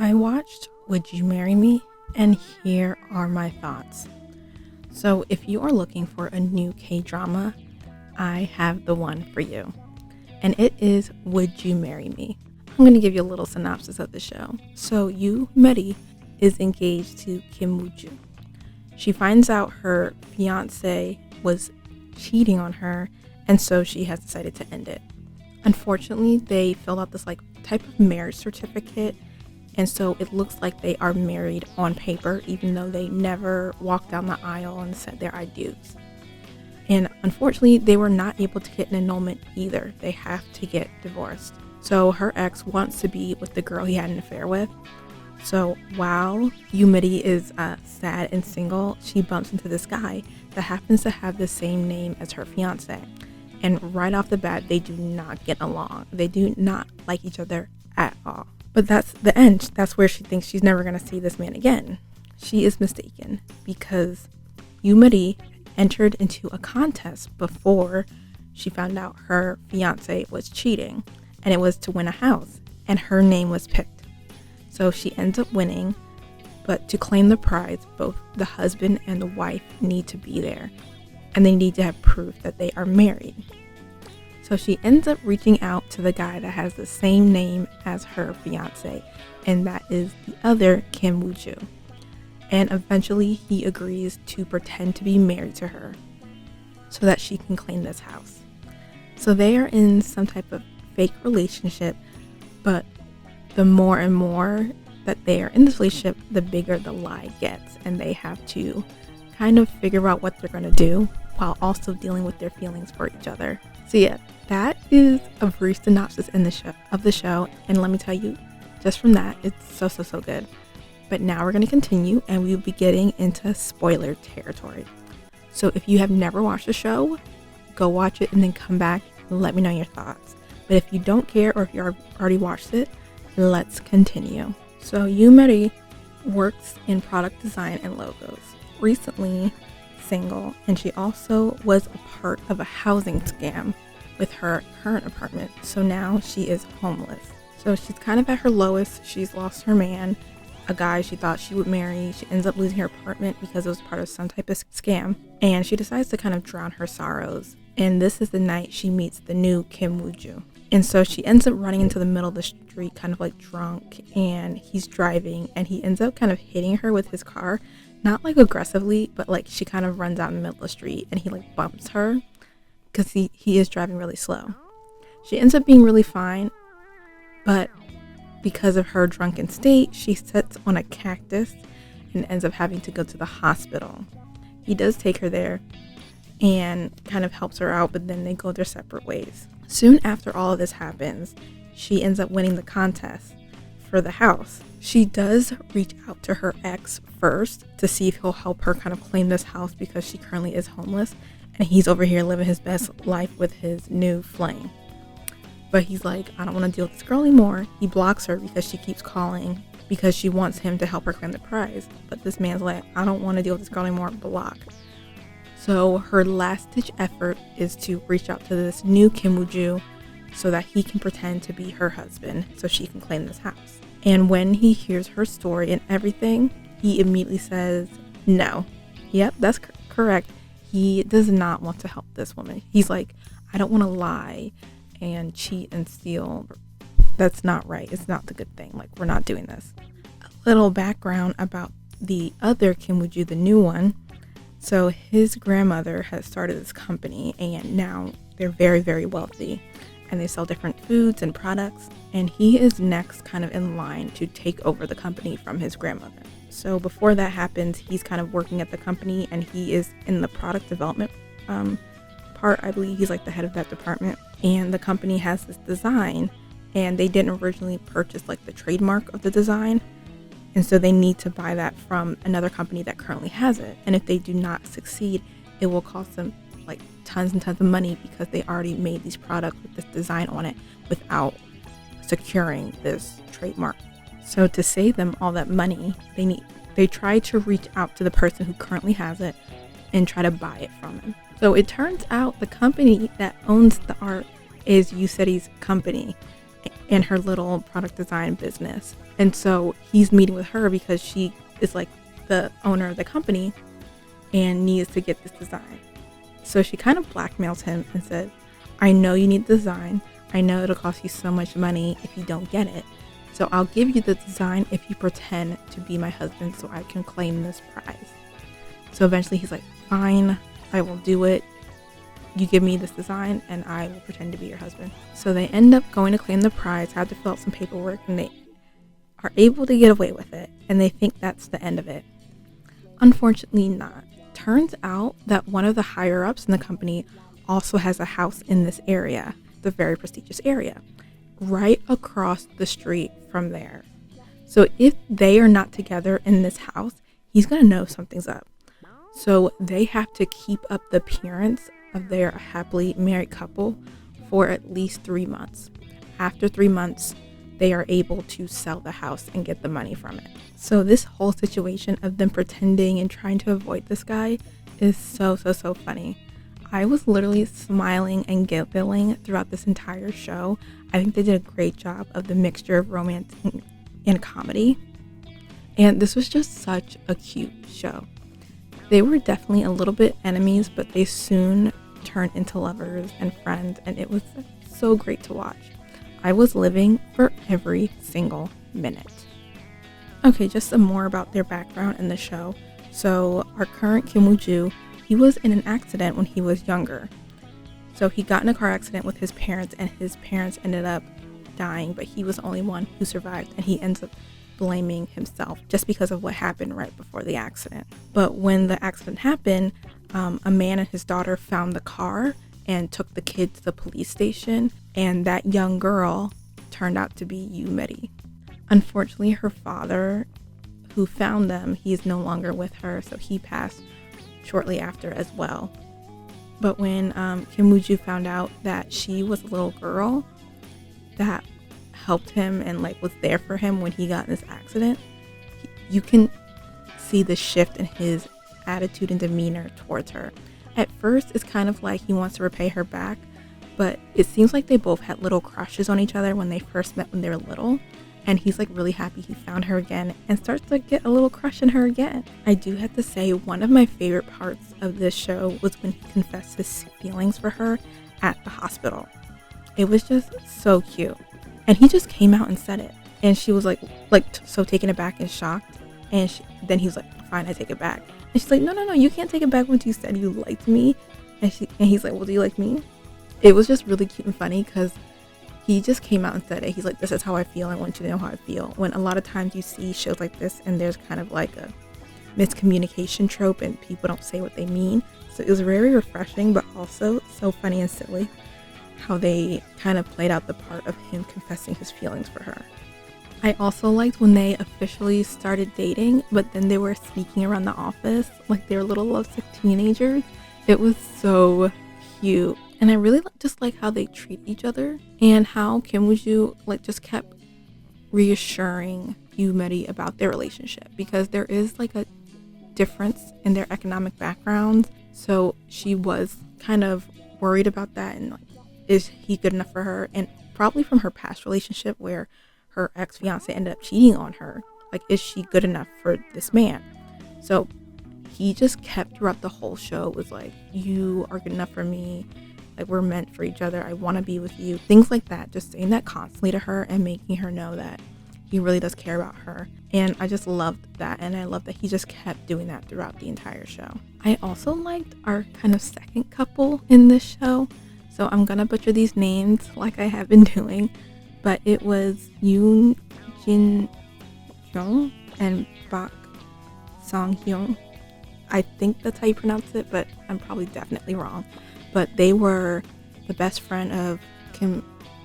I watched Would You Marry Me? And here are my thoughts. So, if you are looking for a new K-drama, I have the one for you. And it is Would You Marry Me? I'm going to give you a little synopsis of the show. So, Yu Meri is engaged to Kim Woo-joo. She finds out her fiance was cheating on her, and so she has decided to end it. Unfortunately, they filled out this type of marriage certificate, and so it looks like they are married on paper, even though they never walked down the aisle and said their I do's. And unfortunately, they were not able to get an annulment either. They have to get divorced. So her ex wants to be with the girl he had an affair with. So while Yu Meri is sad and single, she bumps into this guy that happens to have the same name as her fiance. And right off the bat, they do not get along. They do not like each other at all. But that's the end. That's where she thinks she's never going to see this man again. She is mistaken because Yu Meri entered into a contest before she found out her fiance was cheating, and it was to win a house, and her name was picked. So she ends up winning, but to claim the prize, both the husband and the wife need to be there, and they need to have proof that they are married. So she ends up reaching out to the guy that has the same name as her fiance, and that is the other Kim Woo-joo. And eventually he agrees to pretend to be married to her so that she can claim this house. So they are in some type of fake relationship, but the more and more that they are in this relationship, the bigger the lie gets, and they have to kind of figure out what they're going to do while also dealing with their feelings for each other. So yeah, that is a brief synopsis of the show, and let me tell you, just from that, it's so good. But now we're going to continue, and we'll be getting into spoiler territory. So if you have never watched the show, go watch it and then come back and let me know your thoughts. But if you don't care, or if you already watched it, let's continue. So Yu Meri works in product design and logos. Recently single, and she also was a part of a housing scam with her current apartment. So now she is homeless. So she's kind of at her lowest. She's lost her man, a guy she thought she would marry. She ends up losing her apartment because it was part of some type of scam, and she decides to kind of drown her sorrows. And this is the night she meets the new Kim Woo-joo. And so she ends up running into the middle of the street, kind of drunk, and he's driving, and he ends up kind of hitting her with his car, not aggressively, but she kind of runs out in the middle of the street, and he bumps her because he is driving really slow. She ends up being really fine, but because of her drunken state, she sits on a cactus and ends up having to go to the hospital. He does take her there and kind of helps her out, but then they go their separate ways. Soon after all of this happens, she ends up winning the contest for the house. She does reach out to her ex first to see if he'll help her kind of claim this house because she currently is homeless, and he's over here living his best life with his new flame. But he's like, I don't want to deal with this girl anymore. He blocks her because she keeps calling because she wants him to help her claim the prize. But this man's like, I don't want to deal with this girl anymore, block. So her last ditch effort is to reach out to this new Kim Woo-joo so that he can pretend to be her husband so she can claim this house. And when he hears her story and everything, he immediately says no. Yep, that's correct. He does not want to help this woman. He's like, I don't want to lie and cheat and steal. That's not right. It's not the good thing. We're not doing this. A little background about the other Kim Woo-joo, the new one. So his grandmother has started this company, and now they're very, very wealthy, and they sell different foods and products, and he is next kind of in line to take over the company from his grandmother. So before that happens, he's kind of working at the company, and he is in the product development part. I believe he's the head of that department, and the company has this design, and they didn't originally purchase the trademark of the design. And so they need to buy that from another company that currently has it. And if they do not succeed, it will cost them tons and tons of money because they already made these products with this design on it without securing this trademark. So to save them all that money, they try to reach out to the person who currently has it and try to buy it from him. So it turns out the company that owns the art is Yuseri's company. and her little product design business. And so he's meeting with her because she is like the owner of the company and needs to get this design. So she kind of blackmails him and said, I know you need the design. I know it'll cost you so much money if you don't get it. So I'll give you the design if you pretend to be my husband so I can claim this prize. So eventually he's like, fine, I will do it. You give me this design and I will pretend to be your husband. So they end up going to claim the prize, have to fill out some paperwork, and they are able to get away with it. And they think that's the end of it. Unfortunately not. Turns out that one of the higher ups in the company also has a house in this area, the very prestigious area, right across the street from there. So if they are not together in this house, he's going to know something's up. So they have to keep up the appearance of their happily married couple for at least 3 months. After 3 months, they are able to sell the house and get the money from it. So this whole situation of them pretending and trying to avoid this guy is so funny. I was literally smiling and giggling throughout this entire show. I think they did a great job of the mixture of romance and comedy. And this was just such a cute show. They were definitely a little bit enemies, but they soon turned into lovers and friends, and it was so great to watch. I was living for every single minute. Okay, just some more about their background in the show. So our current Kim Woo-joo, he was in an accident when he was younger. So he got in a car accident with his parents, and his parents ended up dying, but he was the only one who survived, and he ends up blaming himself just because of what happened right before the accident. But when the accident happened, a man and his daughter found the car and took the kid to the police station, and that young girl turned out to be Yoo Meri. Unfortunately, her father, who found them, he is no longer with her, so he passed shortly after as well. But when Kim Woo-joo found out that she was a little girl that helped him and like was there for him when he got in this accident, you can see the shift in his attitude and demeanor towards her. At first, it's kind of like he wants to repay her back, but it seems like they both had little crushes on each other when they first met when they were little, and he's like really happy he found her again and starts to get a little crush in her again. I do have to say, one of my favorite parts of this show was when he confessed his feelings for her at the hospital. It was just so cute. And he just came out and said it. And she was so taken aback and shocked. And then he was like, fine, I take it back. And she's like, no, you can't take it back once you said you liked me. And he's like, well, do you like me? It was just really cute and funny because he just came out and said it. He's like, this is how I feel. I want you to know how I feel. When a lot of times you see shows like this and there's kind of like a miscommunication trope and people don't say what they mean. So it was very refreshing, but also so funny and silly how they kind of played out the part of him confessing his feelings for her. I also liked when they officially started dating, but then they were sneaking around the office like they were little lovesick teenagers. It was so cute. And I really just like how they treat each other and how Kim Woo-joo just kept reassuring Yoo Meri about their relationship, because there is like a difference in their economic backgrounds. So she was kind of worried about that and like, is he good enough for her? And probably from her past relationship where her ex-fiance ended up cheating on her, like, is she good enough for this man? So he just kept throughout the whole show was like, you are good enough for me, like we're meant for each other, I want to be with you, things like that, just saying that constantly to her and making her know that he really does care about her. And I just loved that, and I love that he just kept doing that throughout the entire show. I also liked our kind of second couple in this show. So I'm gonna butcher these names like I have been doing, but it was Yoon Jin Hyung and Bak Song Hyung. I think that's how you pronounce it, but I'm probably definitely wrong. But they were the best friend of Kim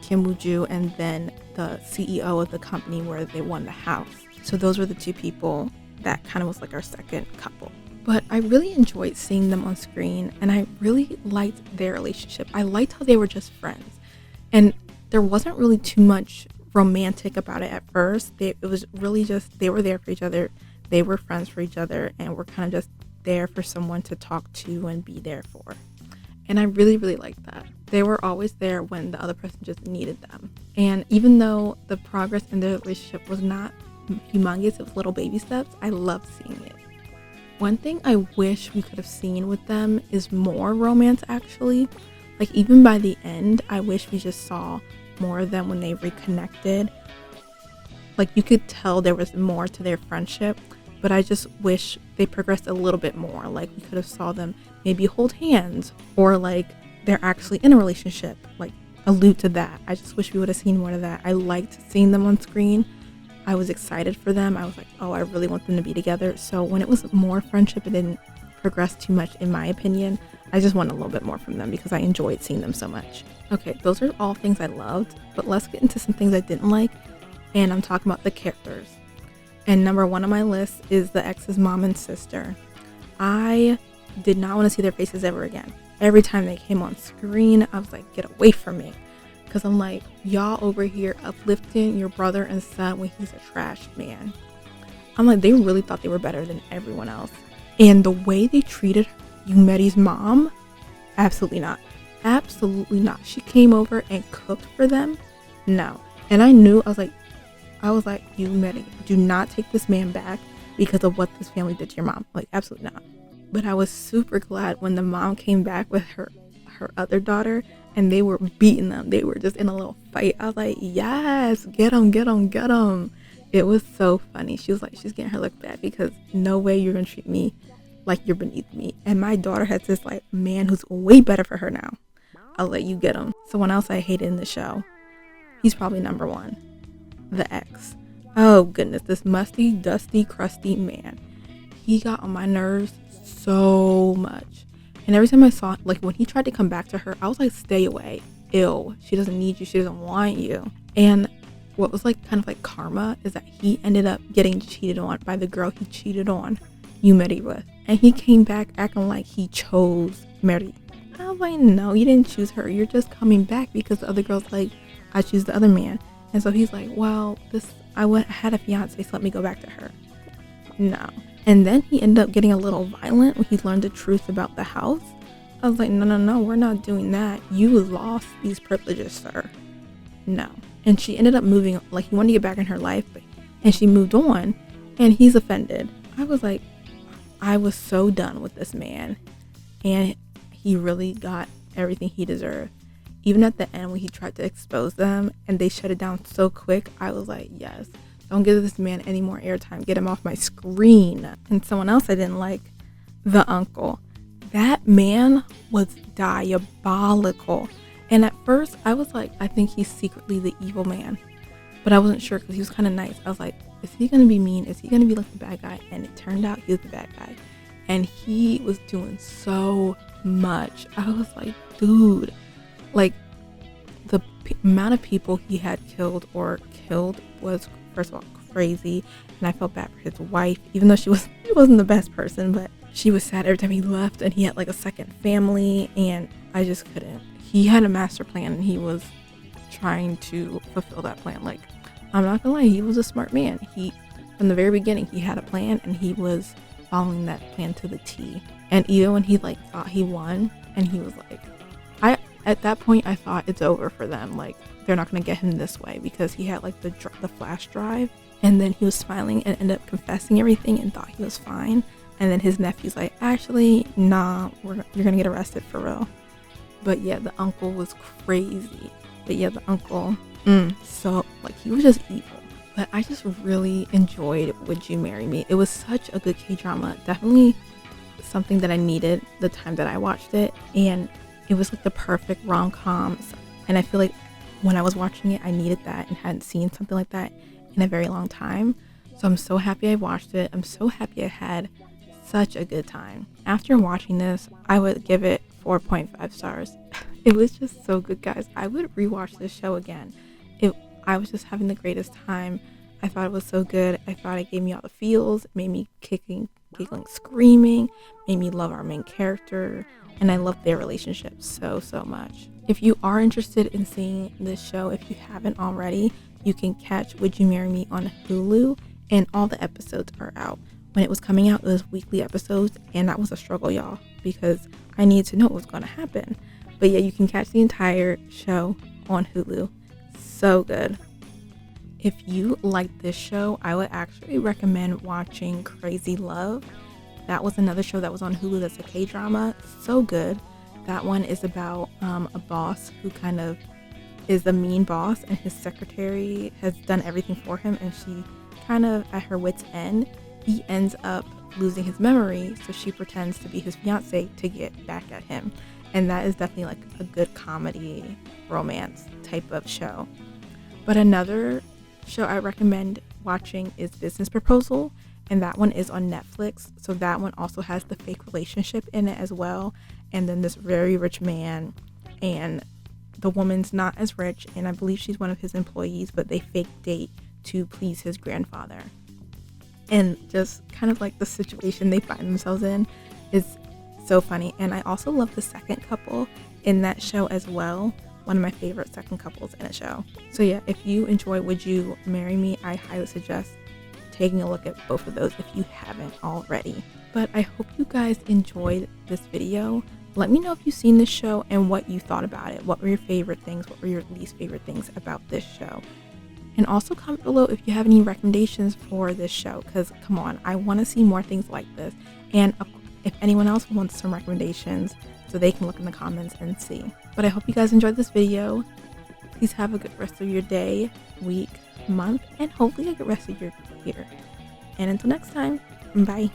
Woo-joo and then the CEO of the company where they won the house. So those were the two people that kind of was like our second couple. But I really enjoyed seeing them on screen, and I really liked their relationship. I liked how they were just friends, and there wasn't really too much romantic about it at first. It was really just they were there for each other, they were friends for each other, and were kind of just there for someone to talk to and be there for. And I really liked that. They were always there when the other person just needed them. And even though the progress in their relationship was not humongous, it was little baby steps, I loved seeing it. One thing I wish we could have seen with them is more romance, actually. Like, even by the end, I wish we just saw more of them when they reconnected. Like, you could tell there was more to their friendship, but I just wish they progressed a little bit more. Like, we could have saw them maybe hold hands, or like they're actually in a relationship, like allude to that. I just wish we would have seen more of that. I liked seeing them on screen. I was excited for them. I was like, oh, I really want them to be together. So when it was more friendship, it didn't progress too much, in my opinion. I just wanted a little bit more from them because I enjoyed seeing them so much. Okay, those are all things I loved, but let's get into some things I didn't like, and I'm talking about the characters. And number one on my list is the ex's mom and sister. I did not want to see their faces ever again. Every time they came on screen, I was like, get away from me. Because I'm like, y'all over here uplifting your brother and son when he's a trash man. I'm like, they really thought they were better than everyone else. And the way they treated Yoonmeri's mom, absolutely not. Absolutely not. She came over and cooked for them. No. And I knew, I was like, Yoonmeri, do not take this man back because of what this family did to your mom. Like, absolutely not. But I was super glad when the mom came back with her other daughter and they were beating them. They were just in a little fight. I was like, yes, get them, get them, get them. It was so funny. She was like, she's getting her look bad because no way you're going to treat me like you're beneath me. And my daughter has this like man who's way better for her now. I'll let you get him. Someone else I hated in the show. He's probably number one. The ex. Oh goodness, this musty, dusty, crusty man. He got on my nerves so much. And every time I saw, like when he tried to come back to her, I was like, stay away. Ew, she doesn't need you. She doesn't want you. And what was like kind of like karma is that he ended up getting cheated on by the girl he cheated on Yoonmeri with. And he came back acting like he chose Meri. I was like, no, you didn't choose her. You're just coming back because the other girl's like, I choose the other man. And so he's like, well, I had a fiance, so let me go back to her. No. And then he ended up getting a little violent when he learned the truth about the house. I was like, no, we're not doing that. You lost these privileges, sir. No. And she ended up moving, like he wanted to get back in her life, and she moved on, and he's offended. I was like, I was so done with this man, and he really got everything he deserved. Even at the end when he tried to expose them and they shut it down so quick, I was like, yes, don't give this man any more airtime. Get him off my screen. And someone else I didn't like, the uncle. That man was diabolical. And at first I was like, I think he's secretly the evil man. But I wasn't sure because he was kind of nice. I was like, is he going to be mean? Is he going to be like the bad guy? And it turned out he was the bad guy. And he was doing so much. I was like, dude. Like, the amount of people he had killed was, first of all, crazy. And I felt bad for his wife, even though she wasn't the best person, but she was sad every time he left, and he had like a second family, and I just couldn't. He had a master plan, and he was trying to fulfill that plan. Like, I'm not gonna lie, he was a smart man. From the very beginning, he had a plan, and he was following that plan to the T. And even when he like thought he won, and he was like, at that point, I thought it's over for them. Like, they're not going to get him this way because he had like the flash drive, and then he was smiling and ended up confessing everything and thought he was fine. And then his nephew's like, actually, nah, you're going to get arrested for real. But yeah, the uncle was crazy. But yeah, the uncle, so like he was just evil. But I just really enjoyed Would You Marry Me? It was such a good K-drama. Definitely something that I needed the time that I watched it. And it was like the perfect rom-com, and I feel like when I was watching it, I needed that and hadn't seen something like that in a very long time. So I'm so happy I watched it. I'm so happy I had such a good time. After watching this, I would give it 4.5 stars. It was just so good, guys. I would rewatch this show again. I was just having the greatest time. I thought it was so good. I thought it gave me all the feels. It made me giggling, screaming. Made me love our main character. And I love their relationship so much. If you are interested in seeing this show, if you haven't already, you can catch Would You Marry Me on Hulu, and all the episodes are out. When it was coming out, it was weekly episodes, and that was a struggle, y'all, because I needed to know what was going to happen. But yeah, you can catch the entire show on Hulu. So good. If you like this show, I would actually recommend watching Crazy Love. That was another show that was on Hulu that's a K-drama. So good. That one is about a boss who kind of is a mean boss, and his secretary has done everything for him, and she kind of at her wit's end. He ends up losing his memory, so she pretends to be his fiance to get back at him. And that is definitely like a good comedy romance type of show. But another show I recommend watching is Business Proposal, and that one is on Netflix. So that one also has the fake relationship in it as well, and then this very rich man, and the woman's not as rich, and I believe she's one of his employees, but they fake date to please his grandfather. And just kind of like the situation they find themselves in is so funny. And I also love the second couple in that show as well. One of my favorite second couples in a show. So yeah, if you enjoy Would You Marry Me, I highly suggest taking a look at both of those if you haven't already. But I hope you guys enjoyed this video. Let me know if you've seen this show and what you thought about it. What were your favorite things? What were your least favorite things about this show? And also comment below if you have any recommendations for this show, because come on, I want to see more things like this. And if anyone else wants some recommendations, so they can look in the comments and see. But I hope you guys enjoyed this video. Please have a good rest of your day, week, month, and hopefully a good rest of your year. And until next time, bye.